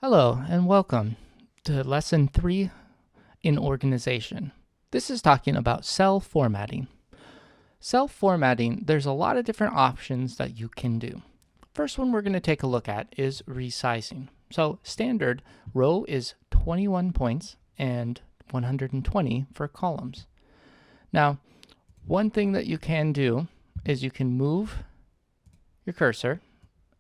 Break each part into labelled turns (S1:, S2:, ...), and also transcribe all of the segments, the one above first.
S1: Hello and welcome to Lesson 3 in Organization. This is talking about cell formatting. Cell formatting, there's a lot of different options that you can do. First one we're going to take a look at is resizing. So standard row is 21 points and 120 for columns. Now, one thing that you can do is you can move your cursor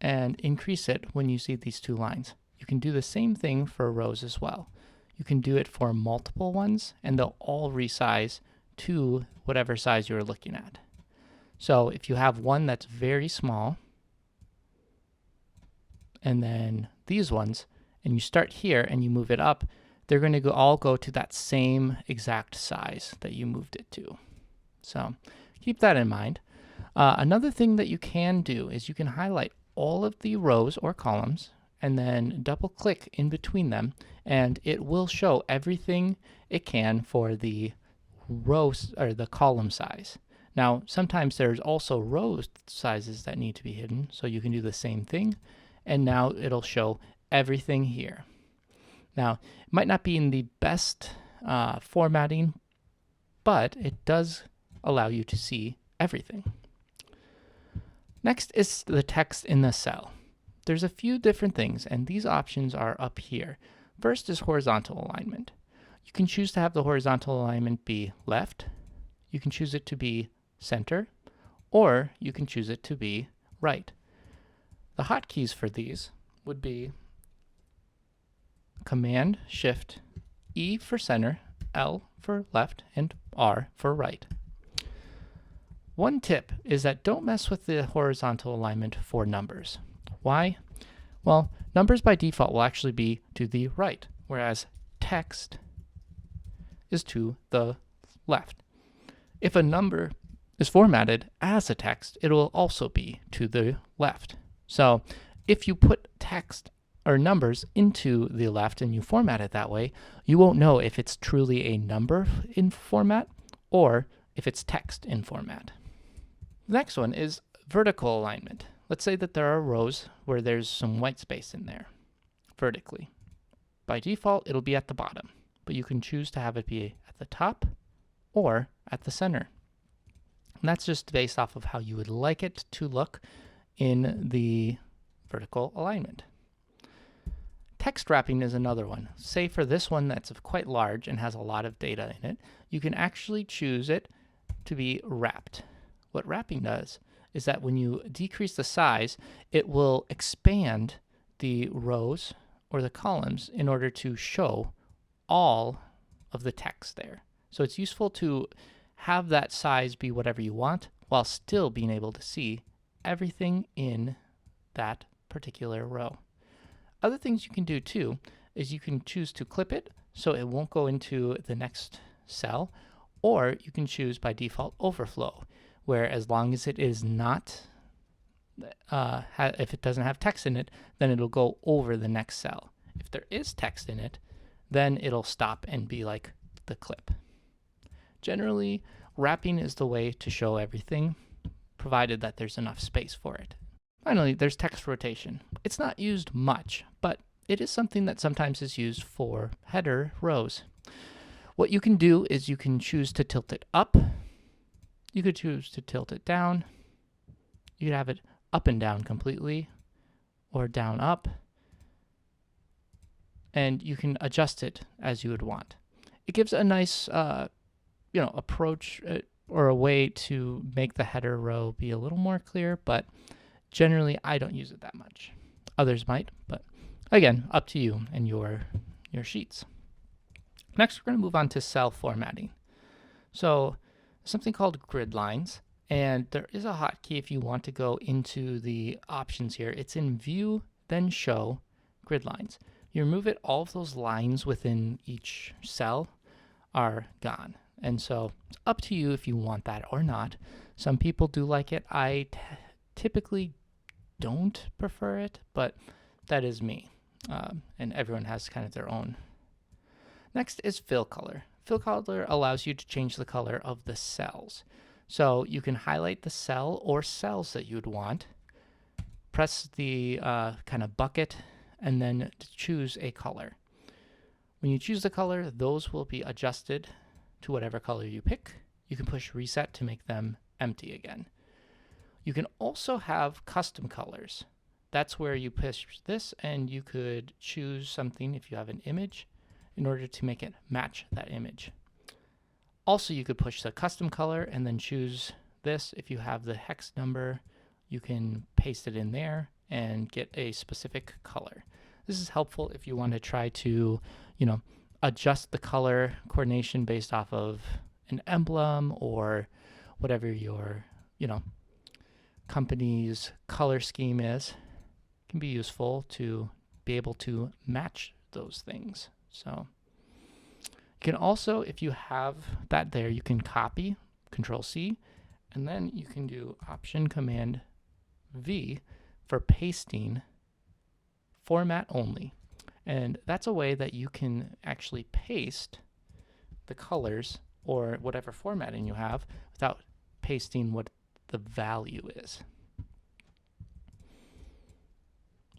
S1: and increase it when you see these two lines. You can do the same thing for rows as well. You can do it for multiple ones, and they'll all resize to whatever size you're looking at. So if you have one that's very small, and then these ones, and you start here and you move it up, they're going to all go to that same exact size that you moved it to. So keep that in mind. Another thing that you can do is you can highlight all of the rows or columns and then double click in between them, and it will show everything it can for the rows or the column size. Now, sometimes there's also row sizes that need to be hidden, so you can do the same thing, and now it'll show everything here. Now, it might not be in the best formatting, but it does allow you to see everything. Next is the text in the cell. There's a few different things, and these options are up here. First is horizontal alignment. You can choose to have the horizontal alignment be left, you can choose it to be center, or you can choose it to be right. The hotkeys for these would be Command, Shift, E for center, L for left, and R for right. One tip is that don't mess with the horizontal alignment for numbers. Why? Well, numbers by default will actually be to the right, whereas text is to the left. If a number is formatted as a text, it will also be to the left. So if you put text or numbers into the left and you format it that way, you won't know if it's truly a number in format or if it's text in format. The next one is vertical alignment. Let's say that there are rows where there's some white space in there, vertically. By default, it'll be at the bottom, but you can choose to have it be at the top or at the center. And that's just based off of how you would like it to look in the vertical alignment. Text wrapping is another one. Say for this one that's quite large and has a lot of data in it, you can actually choose it to be wrapped. What wrapping does is that when you decrease the size, it will expand the rows or the columns in order to show all of the text there. So it's useful to have that size be whatever you want while still being able to see everything in that particular row. Other things you can do too is you can choose to clip it so it won't go into the next cell, or you can choose by default overflow, where as long as it is not, if it doesn't have text in it, then it'll go over the next cell. If there is text in it, then it'll stop and be like the clip. Generally, wrapping is the way to show everything, provided that there's enough space for it. Finally, there's text rotation. It's not used much, but it is something that sometimes is used for header rows. What you can do is you can choose to tilt it up. You could choose to tilt it down. You could have it up and down completely, or down up. And you can adjust it as you would want. It gives a nice, approach or a way to make the header row be a little more clear, but generally I don't use it that much. Others might, but again, up to you and your sheets. Next, we're going to move on to cell formatting. So something called Gridlines, and there is a hotkey if you want to go into the options here. It's in View, then Show, Gridlines. You remove it, all of those lines within each cell are gone. And so it's up to you if you want that or not. Some people do like it. I typically don't prefer it, but that is me. And everyone has kind of their own. Next is fill color. Fill color allows you to change the color of the cells. So you can highlight the cell or cells that you'd want, press the kind of bucket and then to choose a color. When you choose the color, those will be adjusted to whatever color you pick. You can push reset to make them empty again. You can also have custom colors. That's where you push this and you could choose something if you have an image in order to make it match that image. Also, you could push the custom color and then choose this. If you have the hex number, you can paste it in there and get a specific color. This is helpful if you want to try to, adjust the color coordination based off of an emblem or whatever your, company's color scheme is. It can be useful to be able to match those things. So you can also, if you have that there, you can copy, Control C, and then you can do Option Command V for pasting format only. And that's a way that you can actually paste the colors or whatever formatting you have without pasting what the value is.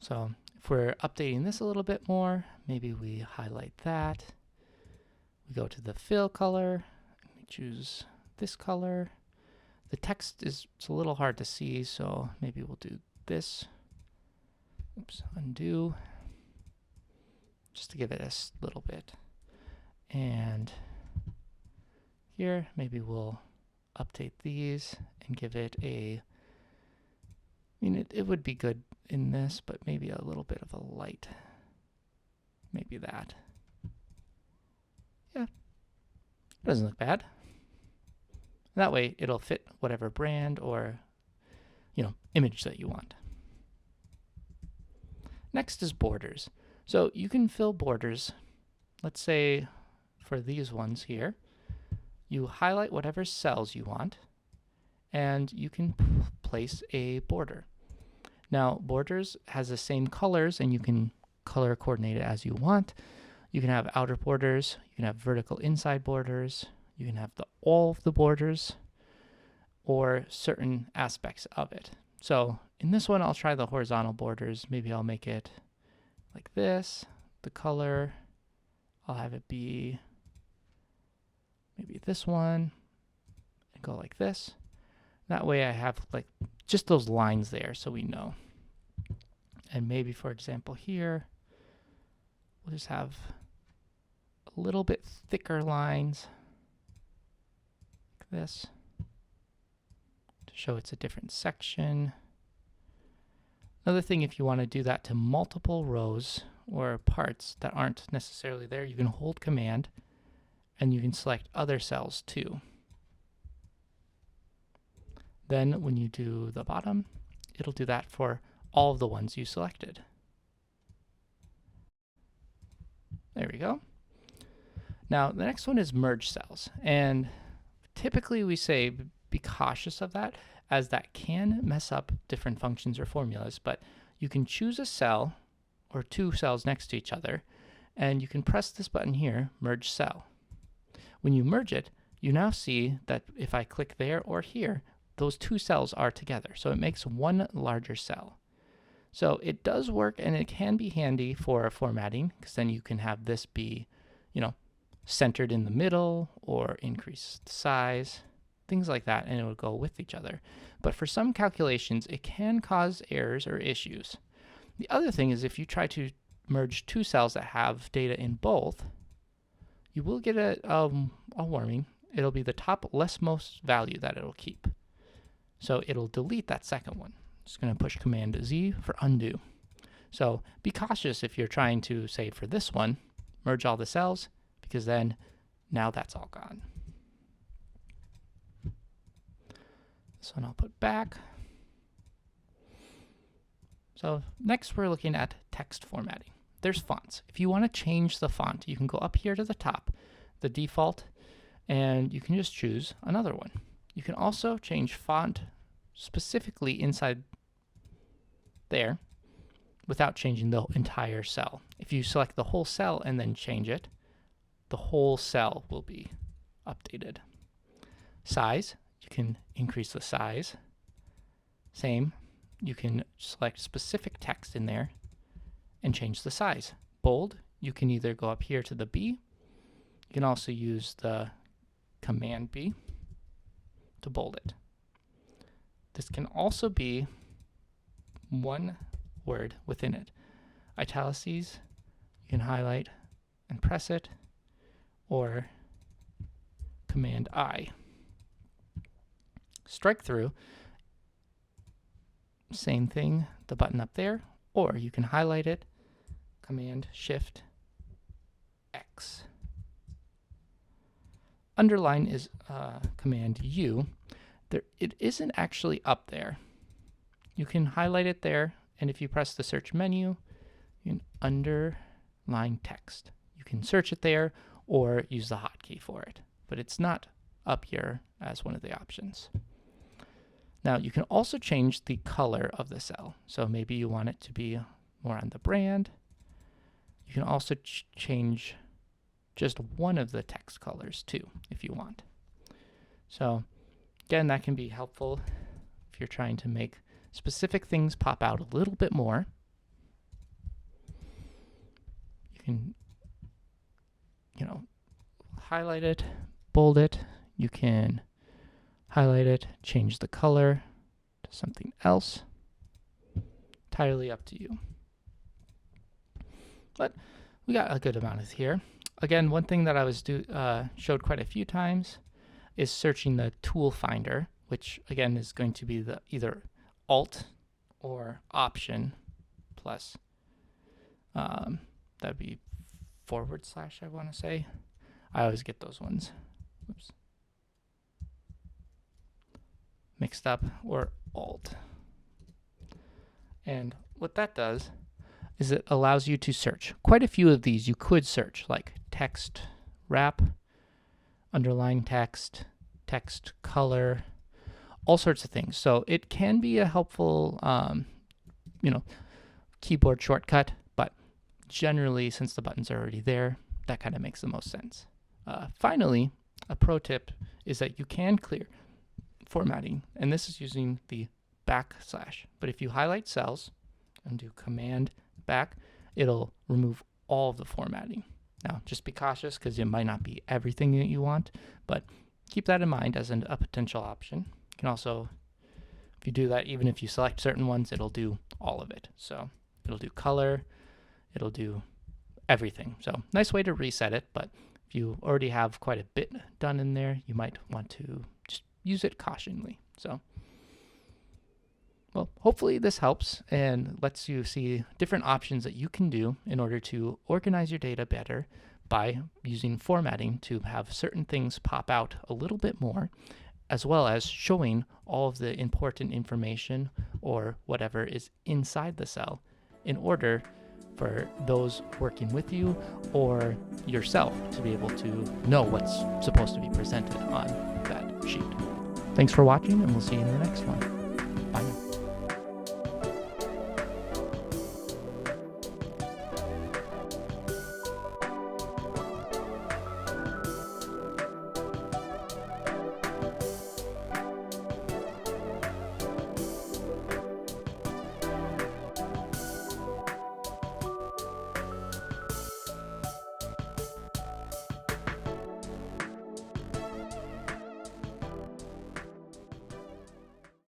S1: So if we're updating this a little bit more, maybe we highlight that. We go to the fill color, we choose this color. The text it's a little hard to see, so maybe we'll do this. Oops, undo, just to give it a little bit. And here, maybe we'll update these and give it a, it would be good in this, but maybe a little bit of a light. Maybe that. Yeah, doesn't look bad. That way it'll fit whatever brand or, image that you want. Next is borders. So you can fill borders. Let's say for these ones here, you highlight whatever cells you want, and you can place a border. Now, borders has the same colors, and you can color coordinate it as you want. You can have outer borders, you can have vertical inside borders, you can have all of the borders, or certain aspects of it. So in this one, I'll try the horizontal borders. Maybe I'll make it like this. The color, I'll have it be maybe this one, and go like this. That way I have like just those lines there so we know. And maybe, for example, here, we'll just have a little bit thicker lines like this to show it's a different section. Another thing, if you want to do that to multiple rows or parts that aren't necessarily there, you can hold Command and you can select other cells too. Then when you do the bottom, it'll do that for all of the ones you selected. There we go. Now the next one is merge cells, and typically we say be cautious of that, as that can mess up different functions or formulas, but you can choose a cell or two cells next to each other, and you can press this button here, merge cell. When you merge it, you now see that if I click there or here, those two cells are together, so it makes one larger cell. So it does work, and it can be handy for formatting, because then you can have this be, centered in the middle or increase the size, things like that, and it will go with each other. But for some calculations, it can cause errors or issues. The other thing is if you try to merge two cells that have data in both, you will get a warning. It'll be the top leftmost value that it'll keep. So it'll delete that second one. Just going to push Command Z for undo. So be cautious if you're trying to, say for this one, merge all the cells, because then now that's all gone. This one I'll put back. So next we're looking at text formatting. There's fonts. If you want to change the font, you can go up here to the top, the default, and you can just choose another one. You can also change font specifically inside there without changing the entire cell. If you select the whole cell and then change it, the whole cell will be updated. Size, you can increase the size. Same, you can select specific text in there and change the size. Bold, you can either go up here to the B. You can also use the Command B to bold it. This can also be one word within it. Italices, you can highlight and press it, or Command I. Strike through, same thing, the button up there, or you can highlight it, Command Shift X. Underline is Command U. It isn't actually up there. You can highlight it there, and if you press the search menu, you can underline text. You can search it there or use the hotkey for it, but it's not up here as one of the options. Now you can also change the color of the cell. So maybe you want it to be more on the brand. You can also change just one of the text colors too, if you want. So again, that can be helpful if you're trying to make specific things pop out a little bit more. You can, highlight it, bold it. You can highlight it, change the color to something else. Entirely up to you. But we got a good amount of here. Again, one thing that I showed quite a few times is searching the tool finder, which again is going to be the either Alt or Option plus that'd be / I want to say. I always get those ones. Oops. Mixed up, or Alt. And what that does is it allows you to search. Quite a few of these you could search, like text wrap, underline text, text color, all sorts of things. So it can be a helpful, keyboard shortcut, but generally, since the buttons are already there, that kind of makes the most sense. Finally, a pro tip is that you can clear formatting, and this is using the backslash. But if you highlight cells and do Command back, it'll remove all of the formatting. Now, just be cautious because it might not be everything that you want, but keep that in mind as a potential option. You can also, if you do that, even if you select certain ones, it'll do all of it. So it'll do color, it'll do everything. So nice way to reset it, but if you already have quite a bit done in there, you might want to just use it cautionally. So, well, hopefully this helps and lets you see different options that you can do in order to organize your data better by using formatting to have certain things pop out a little bit more, as well as showing all of the important information or whatever is inside the cell in order for those working with you or yourself to be able to know what's supposed to be presented on that sheet. Thanks for watching, and we'll see you in the next one.